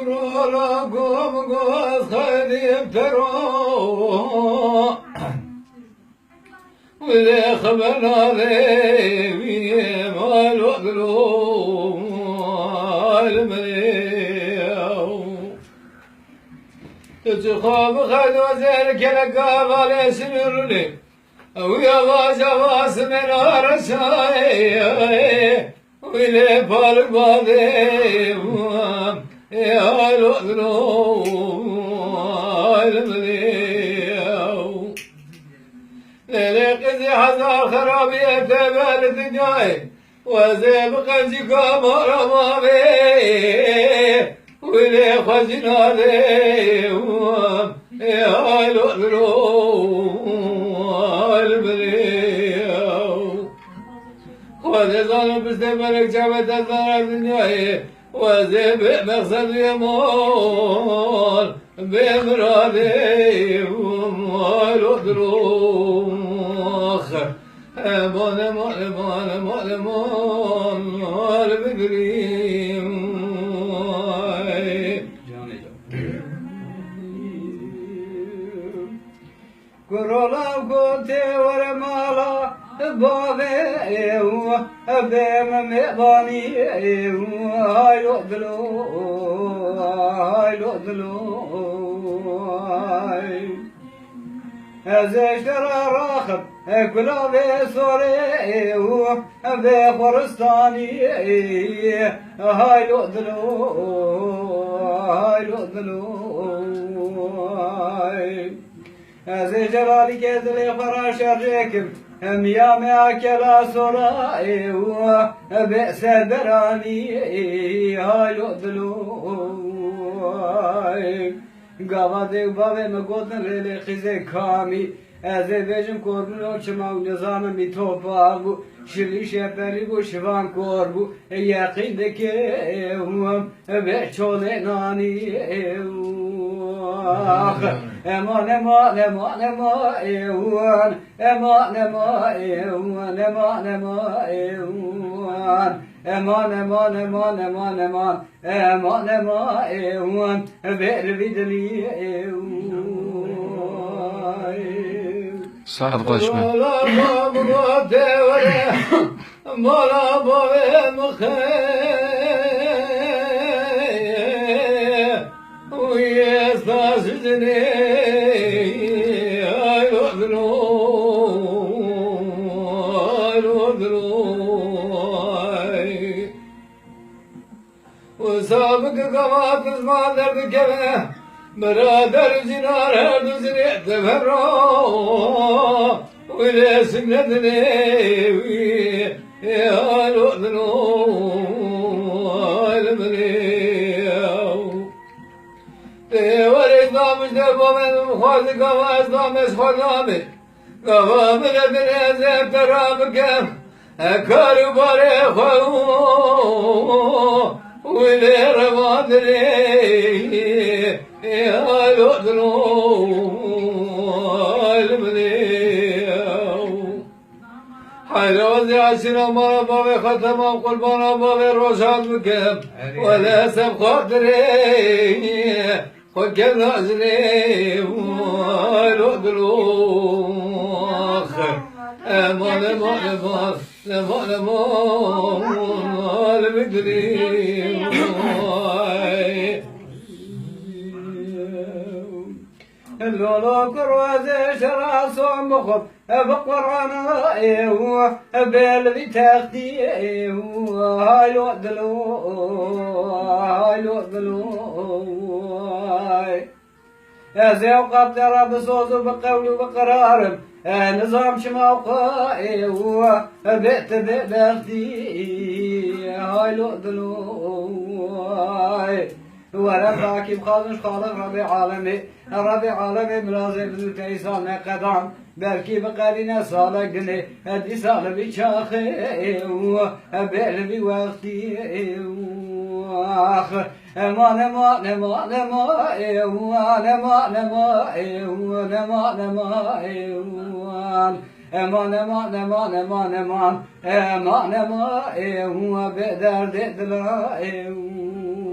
ولا قوم قوس خديم ترو وذي خبنا ذي مال وقلو المليو تتخاب خد وزيرك لقاب على سنرني ويا واس من رشاي ويلي بالبادي يا لؤلؤ المليو لقد حذر خرابي تبال دنياي وزيب قنجك مرمى بي ويلي خزنا لي يا لؤلؤ المليو خذ ظلم بستملك جابت الثار الدنيا وزيب مقصد يمول بمرادي والأدروخ مول مول مول مول مول بقريم كرولا وكوتي ورمالا بابي بيم مباني هاي لؤلؤ هاي لؤلؤ ازشترى راخب كلا بسوري بخرستاني هاي لؤلؤ هاي لؤلؤ ازي جلالي كذلي فراش الركب ميا ماكلا سراي بئس دراني هاي لؤلؤ قاضي وبابي مقودن ليلي خزي كامي ازي بيجم كوربنو چماو نظام ميتوبابو شري شبري بو شوان كوربو يقيدك هم بيچولي ناني امان امان امان امان ايوان امان امان ايوان امان امان ايوان امان امان امان امان امان امان امان ايوان بير بدلي صاحب قشمه مولا بابي مخير ويستاسجني هاي لؤلؤ هاي لؤلؤ وسابق قوات زمان درد كبه برادر جنار هر دوزني تفرو ولا سندني يا لؤلؤ المليو وريد نامش دبامن خواز قواز نامش خدامي قوام لدني زيب ترابكم اكارو باري خلو ولا روادري يا لؤلؤ المليو حيروزي عشنا مرة بابي ختم قلبنا بابي روشان بكم ولا سب خاطري خد كم نازلي لؤلؤ امان امان امان امان امان المقري اللولو كروزي شراسو مخب بقرانا بالذي تاخدي هاي لؤلؤ هاي لؤلؤ يا زيو قدر بصوت بقول بقرار نظام شماوقي بيت بأختي هاي لؤلؤ ولا باكي بخالش خالق ربي عالمي ملازم بذل كيسان قدام بلكي بقالينا صالقني هدي صال بشاخي بقلبي وقتي آخر امان امان امان امان ايوان امان امان ايوان امان امان ايوان امان امان امان امان امان امان امان ايوان بدرد دل ايوان